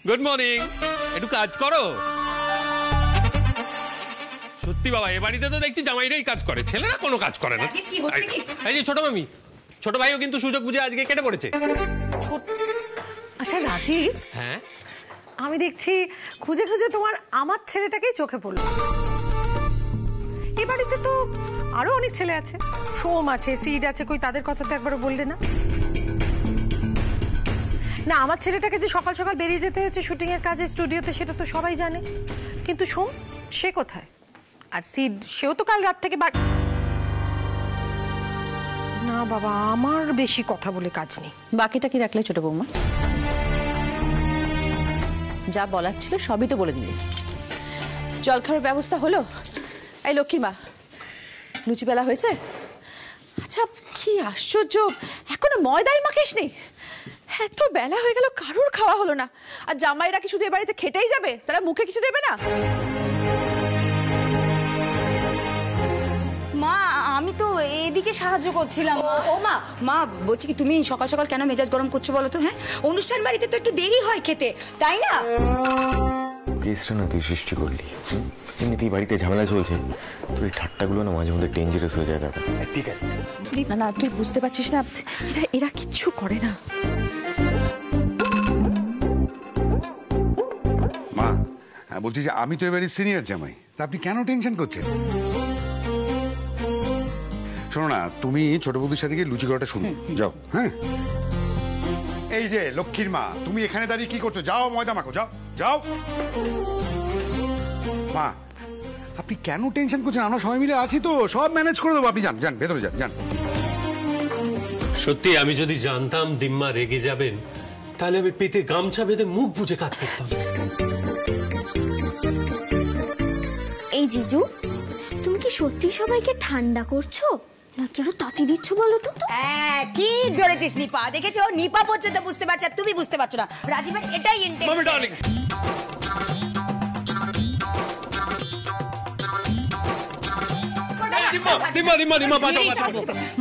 Good morning. একটু কাজ করো। সত্যি বাবা, এ বাড়িতে তো দেখছি জামাইরাই কাজ করে, ছেলেরা কোনো কাজ করে না। এই যে ছোট মামি, ছোট ভাইও কিন্তু সুযোগ বুঝে আজকে কেটে পড়েছে। আচ্ছা রাজীব, হ্যাঁ আমি দেখছি খুঁজে খুঁজে তোমার আমার ছেলেটাকেই চোখে পড়লো। এই বাড়িতে তো আরো অনেক ছেলে আছে, সোম আছে, সিড আছে, কই তাদের কথা তো একবারও বললে না। না, আমার ছেলেটাকে যে সকাল সকাল বেরিয়ে যেতে হচ্ছে শুটিং এর কাজে স্টুডিওতে, সেটা তো সবাই জানে, কিন্তু সোম সে কোথায়? আর সিড সেও তো কাল রাত থেকে না বাবা, আমার বেশি কথা বলে কাজ নেই। বাকিটা কি রাখলে ছোট বৌমা? যা বলার ছিল সবই তো বলে দিলে। জল খাওয়ার ব্যবস্থা হলো? এই লক্ষ্মীর মা, লুচি বেলা হয়েছে? আচ্ছা কি আশ্চর্য, এখনো ময়দাই মাখিস নি? এত বেলা হয়ে গেল, কারোর খাওয়া হলো না। আর জামাইরা কি শুধু এ বাড়িতে খেটেই যাবে? তারা মুখে কিছু দেবে না? মা, আমি তো এদিকে সাহায্য করছিলাম। ও মা, মা বলছি কি, তুমি সকাল সকাল কেন মেজাজ গরম করছো বলো তো? হ্যাঁ, অনুষ্ঠান বাড়িতে তো একটু দেরি হয় খেতে, তাই না? কেসটা না তুই সৃষ্টি করলি, এমনিতেই বাড়িতে ঝামেলা চলছে, তোর এই ঠাট্টাগুলো না মাঝে মধ্যে ডেঞ্জারাস হয়ে যায় দাদা। ঠিক আছে না না, তুই বুঝতে পারছিস না, এরা কিচ্ছু করে না। মা বলছি যে আমি তো এবারে সিনিয়র জামাই, তা আপনি কেন টেনশন করছেন? শোনো না, তুমি ছোট বৌদির সাথে গিয়ে লুচি করাটা শুনো, যাও। হ্যাঁ, এই যে লক্ষ্মীর মা, তুমি এখানে দাঁড়িয়ে কি করছো? যাও ময়দা মাখো, যাও যাও। মা আপনি কেন টেনশন করছেন? আমরা সবাই মিলে আছি তো, সব ম্যানেজ করে দেবো। আপনি যান যান, ভেতরে যান যান। সত্যি আমি যদি জানতাম দিম্মা রেগে যাবেন, তাহলে আমি পেটে গামছা বেঁধে মুখ বুজে কাজ করতাম। এই জিজু, তুমি কি সত্যি সবাইকে ঠান্ডা করছো নাকি আরো তাতি দিচ্ছ বলো তো? হ্যাঁ, কি ধরেছিস নিপা, দেখেছো? নিপা পর্যন্ত বুঝতে পারছে, তুমি বুঝতে পারছো না। রাজীবের এটাই ইন্টেনশন।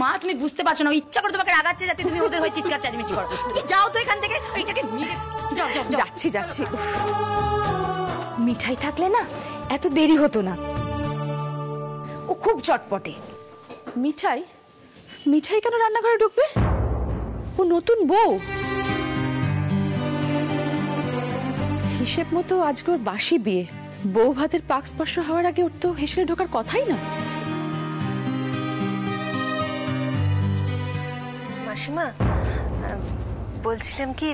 মা তুমি বুঝতে পারছো না, ইচ্ছা করে তোমাকে রাগাচ্ছে যাতে তুমি ওদের হয়ে চিৎকার চেঁচামেচি করো। তুমি যাও তো এখান থেকে, এটাকে যাও যাও। যাচ্ছি যাচ্ছি। মিঠাই থাকলে না এত দেরি হতো না, ও খুব চটপটে। মিঠাই? মিঠাই কেন রান্নাঘরে ঢুকবে? ও নতুন বউ। হিসেব মতো আজকে ওর বাসি বিয়ে, বউ ভাতের পাক স্পর্শ হওয়ার আগে ওর তো হেসেলে ঢোকার কথাই না। মাসিমা, বলছিলাম কি,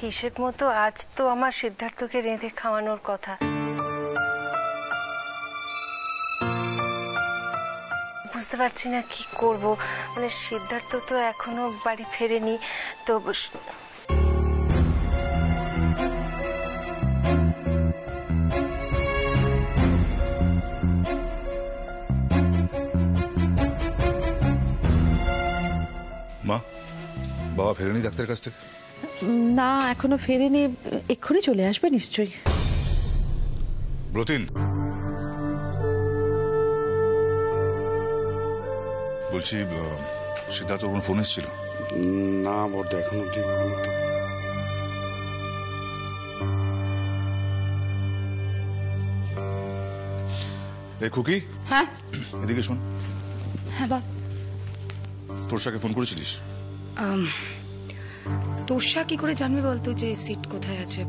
হিসেব মতো আজ তো আমার সিদ্ধার্থকে রেঁধে খাওয়ানোর কথা। বুঝতে পারছি না কি করব, মানে সিদ্ধার্থ তো এখনো বাড়ি ফেরেনি, তো মা, বাবা ফেরেনি ডাক্তারের কাছ থেকে? না, এখনো ফেরেনি, এক্ষুনি চলে আসবে নিশ্চয়ই। ব্রতিন, বলছি সিদ্ধার্থ কোনো ফোন এসেছিল? না বড়, এখন অব্দি। এই খুকি, হ্যাঁ এদিকে শোন। হ্যাঁ বল। তোরসাকে ফোন করেছিলিস? তোরসা কি করে জানবে বলতো যে সিট কোথায় আছে?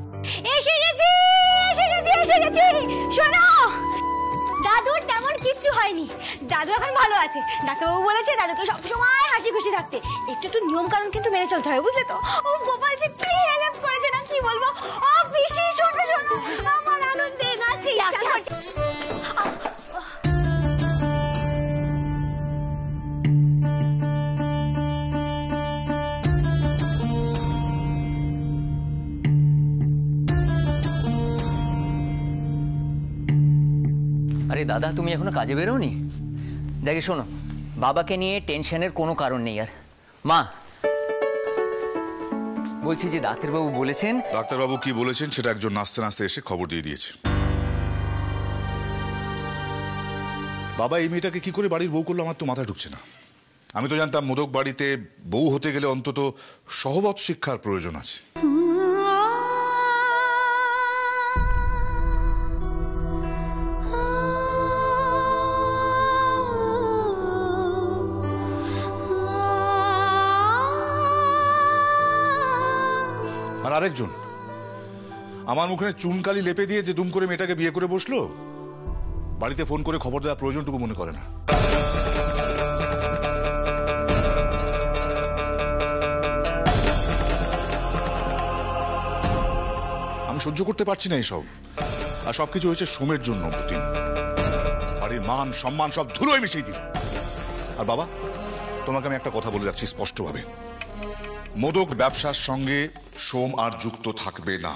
এসে গেছি এসে গেছি এসে গেছি। শোনো, দাদুর তেমন কিচ্ছু হয়নি, দাদু এখন ভালো আছে। ডাক্তারবাবু বলেছে দাদুকে সবসময় হাসি খুশি থাকতে, একটু একটু নিয়ম কানুন কিন্তু মেনে চলতে হবে, বুঝলে তো? ও গোপাল যে কি হেল্প করেছে না, কি বলবো। ও পিসি, শোনো শোনো, আমার আনন্দে নাচতে ইচ্ছা করছে। আরে দাদা, তুমি এখনো কাজে বেরোনি? দেখে শোনো, বাবাকে নিয়ে টেনশনের কোনো কারণ নেই। আর মা বলছি যে ডাক্তারবাবু বলেছেন। ডাক্তারবাবু কি বলেছেন সেটা একজন নাচতে নাচতে এসে খবর দিয়ে দিয়েছে। বাবা এই মেয়েটাকে কি করে বাড়ির বউ করলো আমার তো মাথায় ঢুকছে না। আমি তো জানতাম মোদক বাড়িতে বউ হতে গেলে অন্তত সহবত শিক্ষার প্রয়োজন আছে। আরেকজন আমার মুখে চুনকালি লেপে দিয়ে যে দুম করে মেয়েটাকে বিয়ে করে বসলো, বাড়িতে ফোন করে খবর দেওয়ার প্রয়োজনটুকু মনে করে না। আমি সহ্য করতে পারছি না এইসব। আর সবকিছু হয়েছে সোমের জন্য। প্রতিদিন বাড়ির মান সম্মান সব ধুলোয় মিশিয়ে দিল। আর বাবা, তোমাকে আমি একটা কথা বলে যাচ্ছি স্পষ্টভাবে, মোদক ব্যবসার সঙ্গে সোম আর যুক্ত থাকবে না।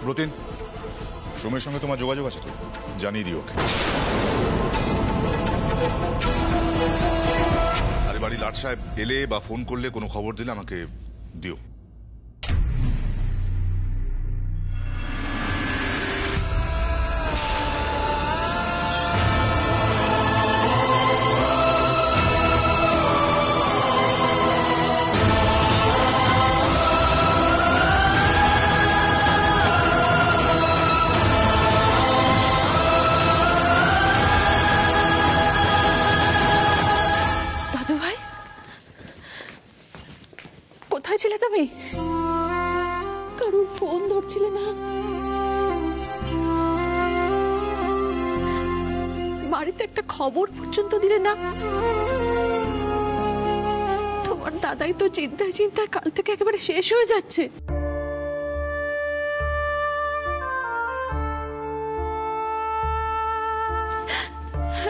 ব্রতিন, সোমের সঙ্গে তোমার যোগাযোগ আছে তো? জানিয়ে দিও ওকে। আরে বাড়ি লাট সাহেব এলে বা ফোন করলে কোনো খবর দিলে আমাকে দিও। কোথায় ছিলে তুমি? কারোর ফোন ধরছিলে না, বাড়িতে একটা খবর পর্যন্ত দিলে না। তোমার দাদাই তো চিন্তায় চিন্তায় কাল থেকে একেবারে শেষ হয়ে যাচ্ছে।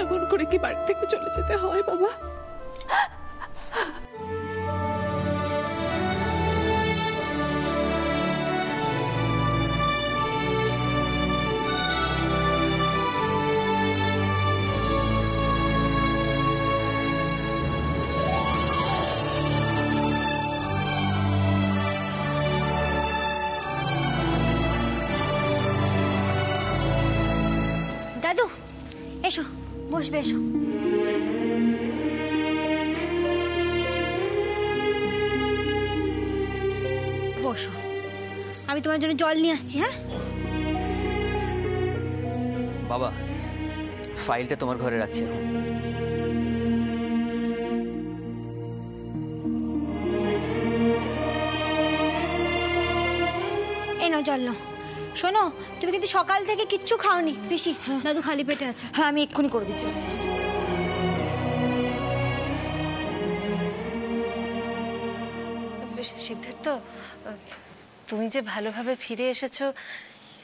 এমন করে কি বাড়ি থেকে চলে যেতে হয় বাবা? দাদু এসো, বসবে, এসো। বসো, আমি তোমার জন্য জল নিয়ে আসছি। হ্যাঁ বাবা, ফাইলটা তোমার ঘরে রাখছি। এই নাও জল নাও। শোনো, তুমি কিন্তু সকাল থেকে কিচ্ছু খাওনি পিসি। দাদু খালি পেটে আছে। হ্যাঁ, আমি এক্ষুনি করে দিচ্ছি। সিদ্ধার্থ, তুমি যে ভালোভাবে ফিরে এসেছো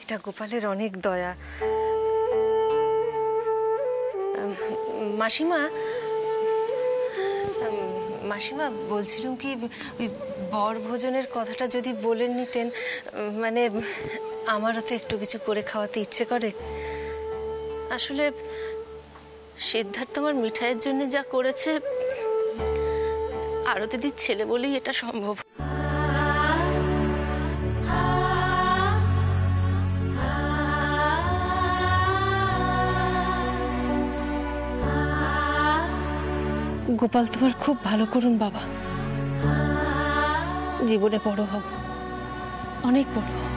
এটা গোপালের অনেক দয়া। মাসিমা মাসিমা বলছিলাম কি, ওই বর ভোজনের কথাটা যদি বলে নিতেন, মানে আমারও তো একটু কিছু করে খাওয়াতে ইচ্ছে করে। আসলে সিদ্ধার্থ আমার মিঠাইয়ের জন্য যা করেছে, আরও দিদির ছেলে বলেই এটা সম্ভব। গোপাল তোমার খুব ভালো করুন বাবা, জীবনে বড় হও, অনেক বড় হও।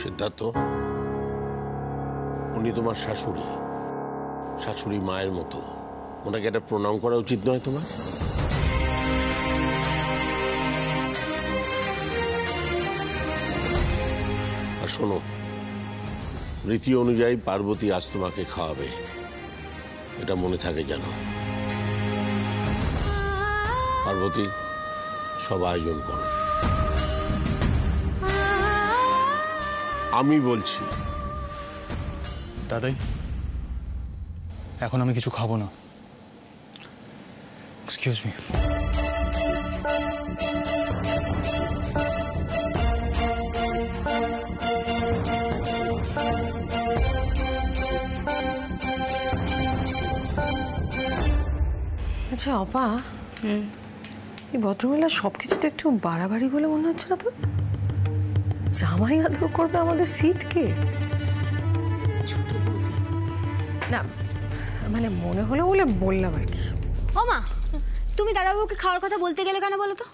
সিদ্ধার্থ, উনি তোমার শাশুড়ি, শাশুড়ি মায়ের মতো, ওনাকে একটা প্রণাম করা উচিত নয় তোমার? আর শোনো, রীতি অনুযায়ী পার্বতী আজ তোমাকে খাওয়াবে, এটা মনে থাকে যেন। পার্বতী, সব আয়োজন করো। আমি বলছি। দাদাই, এখন আমি কিছু খাবো না। Excuse me. আচ্ছা অপা, এই ভদ্রমহিলা সবকিছুতে একটু বাড়াবাড়ি বলে মনে হচ্ছে না তো? জামাই আদর করবে আমাদের সিটকে? না মানে মনে হলো বলে বললাম আর কি। ও মা, তুমি দাদাবাবুকে খাওয়ার কথা বলতে গেলে কেন বলো তো?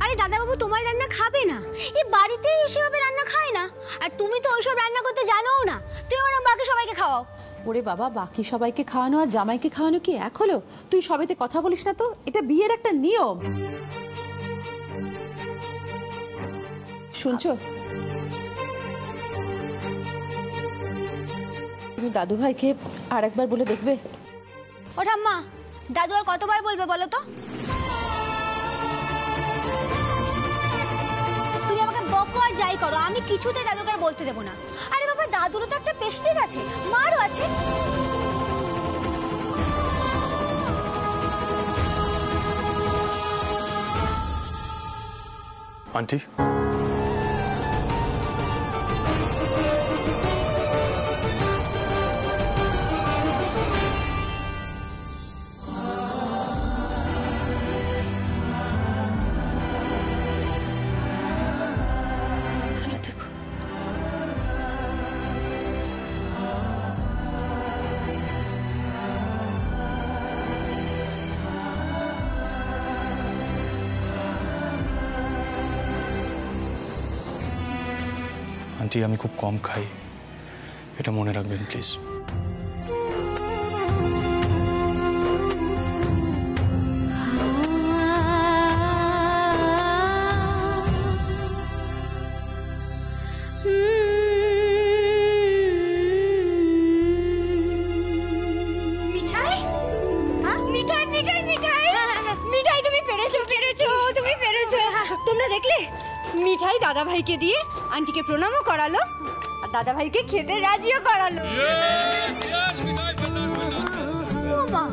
আরে আরে দাদাবাবু তোমার রান্না খাবে না, এই বাড়িতে এসেভাবে রান্না খায় না। আর তুমি তো ওইসব রান্না করতে জানোও না, তুমি ওরা বাকি সবাইকে খাওয়াও। ওরে বাবা, বাকি সবাইকে খাওয়ানো আর জামাইকে খাওয়ানো কি এক হলো? তুই সবাইতে কথা বলিস না তো, এটা বিয়ের একটা নিয়ম। শুনছো, তুমি দাদু ভাইকে আর একবার বলে দেখবে। ও ঠাম্মা, দাদু আর কতবার বলবে বলো তো? তুমি আমাকে বকো আর যাই করো, আমি কিছুতে দাদুকে আর বলতে দেবো না। আরে বাবা, দাদুরও তো একটা প্রেস্টিজ আছে, মারও আছে। আন্টি, আন্টি আমি খুব কম খাই, এটা মনে রাখবেন প্লিজ। মিঠাই, মিঠাই মিঠাই মিঠাই মিঠাই, তুমি পেরেছো পেরেছো, তুমি পেরেছো। তোমরা দেখলে মিঠাই দাদা ভাইকে দিয়ে আন্টিকে প্রণামও করালো আর দাদা ভাইকে খেতে রাজিও করালো। ওমা,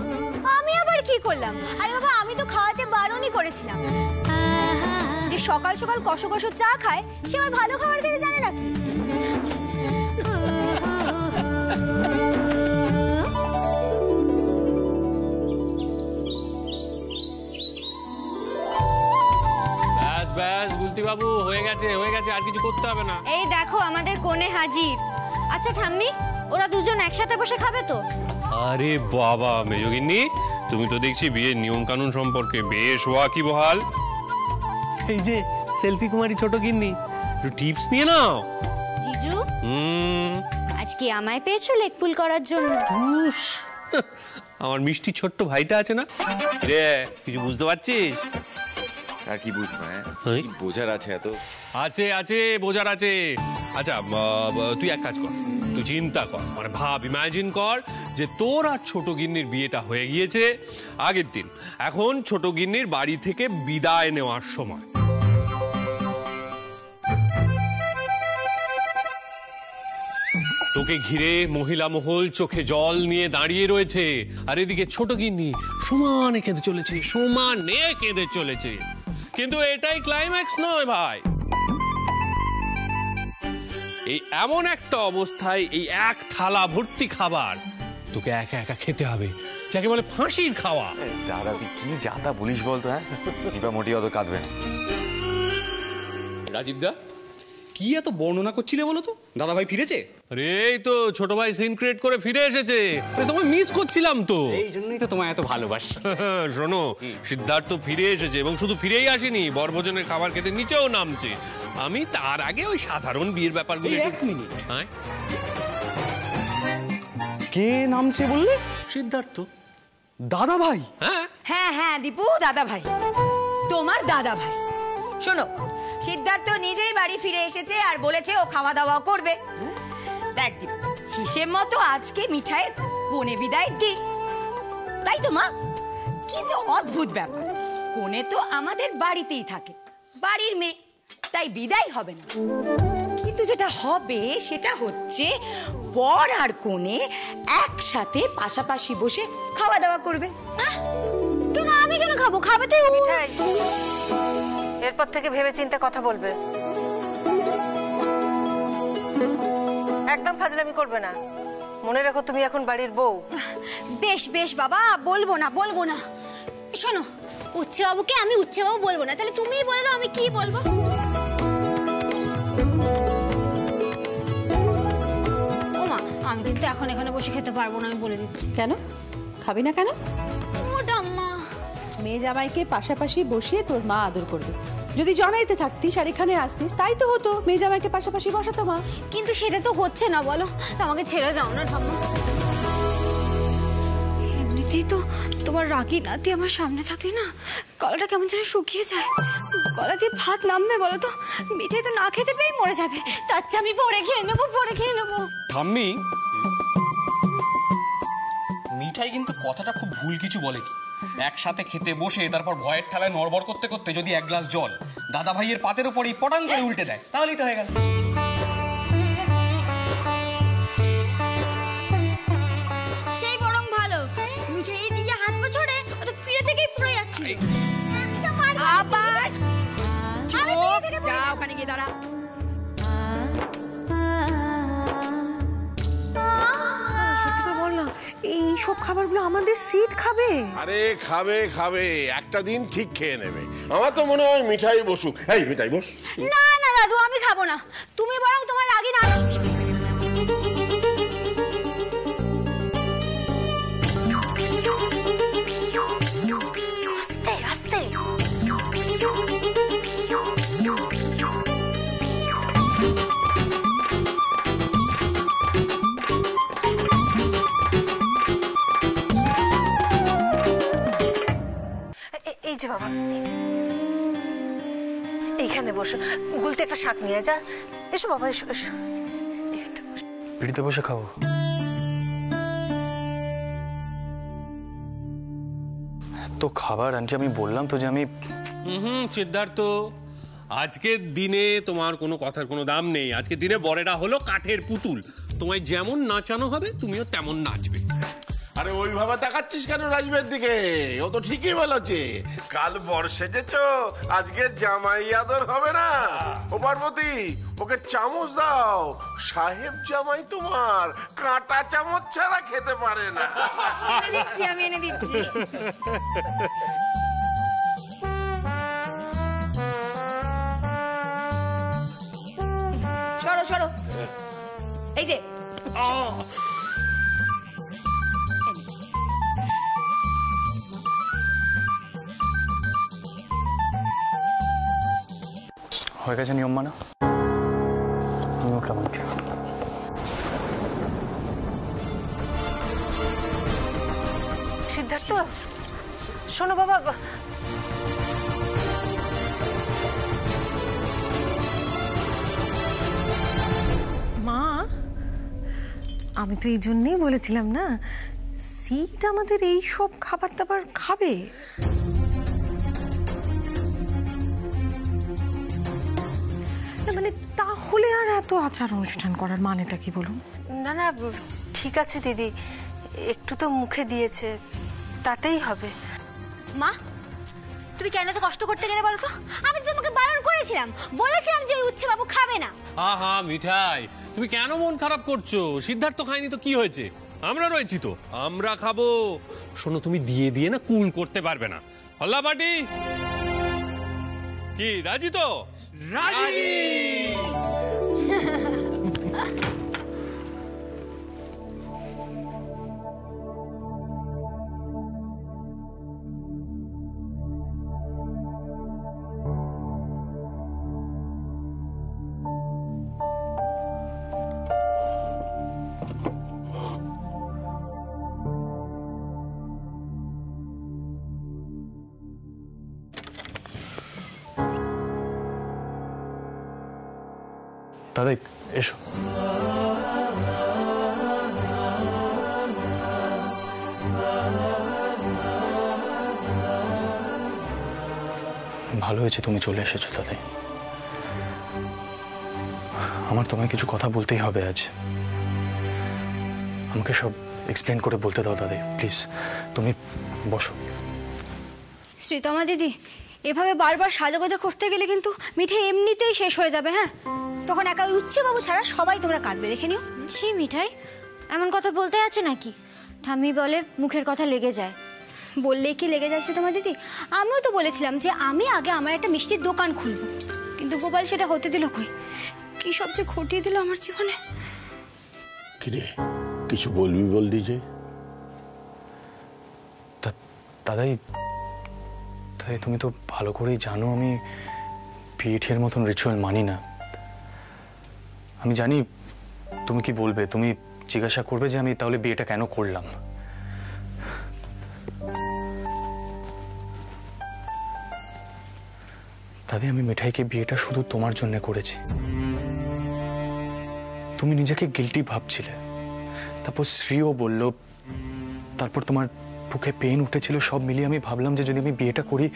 আমি আবার কি করলাম? আরে বাবা, আমি তো খাওয়াতে বারণই করেছিলাম। যে সকাল সকাল কষো কষো চা খায় সে আমার ভালো খাবার খেতে জানে নাকি? ব্যাস গুলতি বাবু, হয়ে গেছে হয়ে গেছে, আর কিছু করতে হবে না। এই দেখো আমাদের কোণে হাজির। আচ্ছা ঠাম্মি, ওরা দুজন একসাথে বসে খাবে তো? আরে বাবা মেজগিন্নি, তুমি তো দেখছি বিয়ের নিয়ম কানুন সম্পর্কে বেশ ওয়াকিবহাল। এই যে সেলফি কুমারী ছোট গিন্নি, একটু টিপস নিয়ে নাও। জিজু, আজকে আমায় পেয়েছো লেগ পুল করার জন্য? আমার মিষ্টি ছোট্ট ভাইটা আছে না রে, কিছু বুঝতে পারছিস? আর কি বুঝবো, কি বোঝার আছে? এত আছে আছে, বোঝার আছে। আচ্ছা তুই এক কাজ কর, তুই চিন্তা কর, মানে ভাব, ইমাজিন কর যে তোর আর ছোট গিন্নির বিয়েটা হয়ে গিয়েছে আগের দিন। এখন ছোট গিন্নির বাড়ি থেকে বিদায় নেওয়ার সময়। তোকে ঘিরে মহিলা মহল চোখে জল নিয়ে দাঁড়িয়ে রয়েছে, আর এদিকে ছোট গিন্নি সমানে কেঁদে চলেছে, সমানে কেঁদে চলেছে। কিন্তু এটাই ক্লাইম্যাক্স নয় ভাই। এই এমন একটা অবস্থায় এই এক থালা ভর্তি খাবার তোকে একা একা খেতে হবে, যাকে বলে ফাঁসির খাওয়া। দাদা তুই কি যাতা বলিস বলতো? হ্যাঁ, দীপা মোটি অত কাঁদবে না। রাজীব দা, কি এত বর্ণনা করছিলে বলো তো? দাদা ভাই ফিরেছে? আরে এই তো ছোট ভাই সিন ক্রিয়েট করে ফিরে এসেছে, তোমায় মিস করছিলাম তো, এই জন্যই তো তোমায় এত ভালোবাসি। শোনো, সিদ্ধার্থ ফিরে এসেছে এবং শুধু ফিরেই আসেনি, বরভোজনের খাবার খেতে নিচেও নামছে। আমি তার আগে ওই সাধারণ বিয়ের ব্যাপারগুলো। এক মিনিট, কে নামছে বললে? সিদ্ধার্থ দাদা ভাই? হ্যাঁ হ্যাঁ দীপু, দাদা ভাই, তোমার দাদা ভাই। শোনো, সিদ্ধার্থ নিজেই বাড়ি ফিরে এসেছে আর বলেছে ও খাওয়া দাওয়া করবে। দেখ দীপু, হিসেব মতো আজকে মিঠাইয়ের কোণে বিদায়ের দিন, তাই তো মা? কিন্তু অদ্ভুত ব্যাপার, কোণে তো আমাদের বাড়িতেই থাকে, বাড়ির মেয়ে, তাই বিদায় হবে না। কিন্তু যেটা হবে সেটা হচ্ছে বর আর কোণে একসাথে পাশাপাশি বসে খাওয়া দাওয়া করবে। কেন আমি কেন খাবো? খাবে তো মিঠাই, এরপর থেকে ভেবে চিন্তে কথা বলবে, একদম ফাজলামি করবে না। মনে রাখো তুমি এখন বাড়ির বউ। বেশ বেশ বাবা, বলবো না বলবো না। শোনো, উচ্ছে বাবুকে আমি উচ্ছে বাবু বলবো না, তাহলে তুমিই বলে দাও আমি কি বলবো। ওমা, আমি কিন্তু এখন এখানে বসে খেতে পারবো না, আমি বলে দিচ্ছি। কেন খাবি না? কেন? ওটা মা, মেয়ে জামাইকে পাশাপাশি বসিয়ে তোর মা আদর করবে, যদি জনাইতে থাকতিস আর এখানে আসতিস তাই তো হতো, মেজামাইকে পাশাপাশি বসাতো মা। কিন্তু সেটা তো হচ্ছে না, বলো। আমাকে ছেড়ে দাও না ঠাম্মা। এমনিতেই তো তোমার রাগী নাতি আমার সামনে থাকলে না গলাটা কেমন যেন শুকিয়ে যায়। গলা দিয়ে ভাত নামবে বলো তো? মিঠাই তো না খেতে পেয়ে মরে যাবে। তার চেয়ে আমি পরে খেয়ে নেবো। ঠাম্মি, মিঠাই কিন্তু কথাটা খুব ভুল কিছু বলে কি। একসাথে খেতে বসে তারপর ভয়ের ঠেলায় নড়বড় করতে করতে যদি এক গ্লাস জল দাদা ভাইয়ের পাতের উপরেই পটাং করে উল্টে দেয় তাহলেই তো হয়ে গেল। সেই বরং ভালো। মিঠাই নিজে হাত পা ছড়ে ও তো ফিরে থেকেই পুরো যাচ্ছে। আবার যা ওখানে গিয়ে দাঁড়া। এইসব খাবারগুলো আমাদের সিট খাবে? আরে খাবে খাবে, একটা দিন ঠিক খেয়ে নেবে। আমার তো মনে হয় মিঠাই বসুক। এই মিঠাই বস। না না দাদু, আমি খাবো না। তুমি বরং তোমার রাগী না। আস্তে আস্তে। এই যে বাবা, এইখানে বসো। গুলতে একটা শাক নিয়ে যা। এসো বাবা, এসো এসো। পিড়িতে বসে খাবো? এত খাবার আন্টি, আমি বললাম তো যে আমি। সিদ্ধার্থ, আজকের দিনে তোমার কোনো কথার কোনো দাম নেই। আজকের দিনে বরেরা হলো কাঠের পুতুল, তোমায় যেমন নাচানো হবে তুমিও তেমন নাচবে। আরে ওইভাবে তাকাচ্ছিস কেন রাজবের দিকে? ও তো ঠিকই বলেছে, কাল বর সেজেছ, আজকে জামাই আদর হবে না। ও পার্বতী, ওকে চামচ দাও। সাহেব জামাই তোমার কাঁটা চামচ ছাড়া খেতে পারে না। আমি এনে দিচ্ছি। সরো সরো। এই যে হয়ে গেছে নিয়ম মানা। আমি উঠলাম আন্টি। সিদ্ধার্থ, শোনো বাবা। মা, আমি তো এই জন্যই বলেছিলাম না, সিট আমাদের এই সব খাবার দাবার খাবে। মানে তাহলে আর এত আচার অনুষ্ঠান করার মানেটা কি বলুন? না না, ঠিক আছে দিদি, একটু তো মুখে দিয়েছে, তাতেই হবে। মা, তুমি কেন এত কষ্ট করতে গেলে বলো তো? আমি তো তোমাকে বারণ করেছিলাম, বলেছিলাম যে ওই উচ্ছে বাবু খাবে না। আহা মিঠাই, তুমি কেন মন খারাপ করছো? সিদ্ধার্থ খায়নি তো কি হয়েছে? আমরা রয়েছি তো, আমরা খাবো। শোনো, তুমি দিয়ে দিয়ে না কুল করতে পারবে না। হল্লা পাটি কি রাজি তো? রাজি। দাদা এসো। ভালো হয়েছে তুমি চলে এসেছো দাদাই। আমার তোমায় কিছু কথা বলতেই হবে আজ। আমাকে সব এক্সপ্লেন করে বলতে দাও দাদাই, প্লিজ। তুমি বসো। শ্রীতমা দিদি, এভাবে বারবার সাজাগোজা করতে গেলে কিন্তু মিঠাই এমনিতেই শেষ হয়ে যাবে। হ্যাঁ, তখন একা উচ্ছে বাবু ছাড়া সবাই তোমরা কাঁদবে, দেখে নিও। ছি মিঠাই, এমন কথা বলতে আছে নাকি? ঠাম্মি বলে মুখের কথা লেগে যায়। বললেই কি লেগে যাচ্ছে তোমার দিদি? আমিও তো বলেছিলাম যে আমি আগে আমার একটা মিষ্টির দোকান খুলবো, কিন্তু গোপাল সেটা হতে দিল কই। কি সব যে ঘটিয়ে দিল আমার জীবনে। কিরে, কিছু বলবি বলদি যে? দাদাই, তুমি তো ভালো করেই জানো আমি বিয়ের মতন রিচুয়াল মানি না। আমি জানি তুমি কি বলবে, তুমি জিজ্ঞাসা করবে যে আমি তাহলে বিয়েটা কেন করলাম। দাদি, আমি মিঠাইকে বিয়েটা শুধু তোমার জন্য করেছি। তুমি নিজেকে গিল্টি ভাবছিলে, তারপর শ্রীও বলল, তারপর তোমার বুকে পেন উঠেছিল, সব মিলিয়ে আমি ভাবলাম যে যদি আমি বিয়েটা করি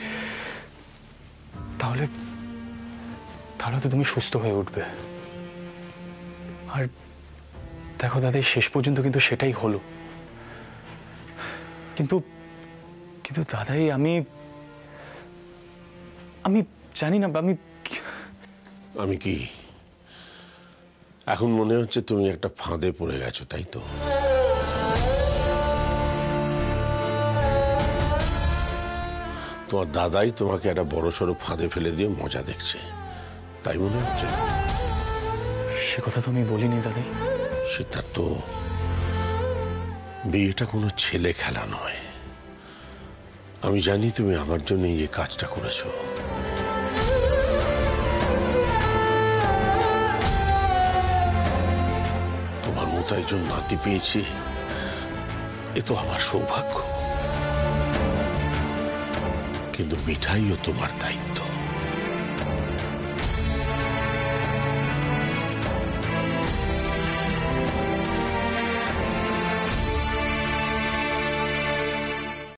তাহলে তাহলে তো তুমি সুস্থ হয়ে উঠবে। আর দেখো দাদা, শেষ পর্যন্ত কিন্তু সেটাই হলো। কিন্তু কিন্তু দাদাই আমি আমি জানি না, আমি কি এখন মনে হচ্ছে তুমি একটা ফাঁদে পড়ে গেছো, তাই তো? তোমার দাদাই তোমাকে একটা বড় সড়ো ফাঁদে ফেলে দিয়ে মজা দেখছে, তাই মনে হচ্ছে? সে কথা তো আমি বলিনি দাদাই। সিদ্ধার্থ, বিয়েটা কোনো ছেলে খেলা নয়। আমি জানি তুমি আমার জন্য এই কাজটা করেছো। তোমার মতো একজন নাতি পেয়েছি, এ তো আমার সৌভাগ্য। কিন্তু মিঠাইও তোমার দায়িত্ব।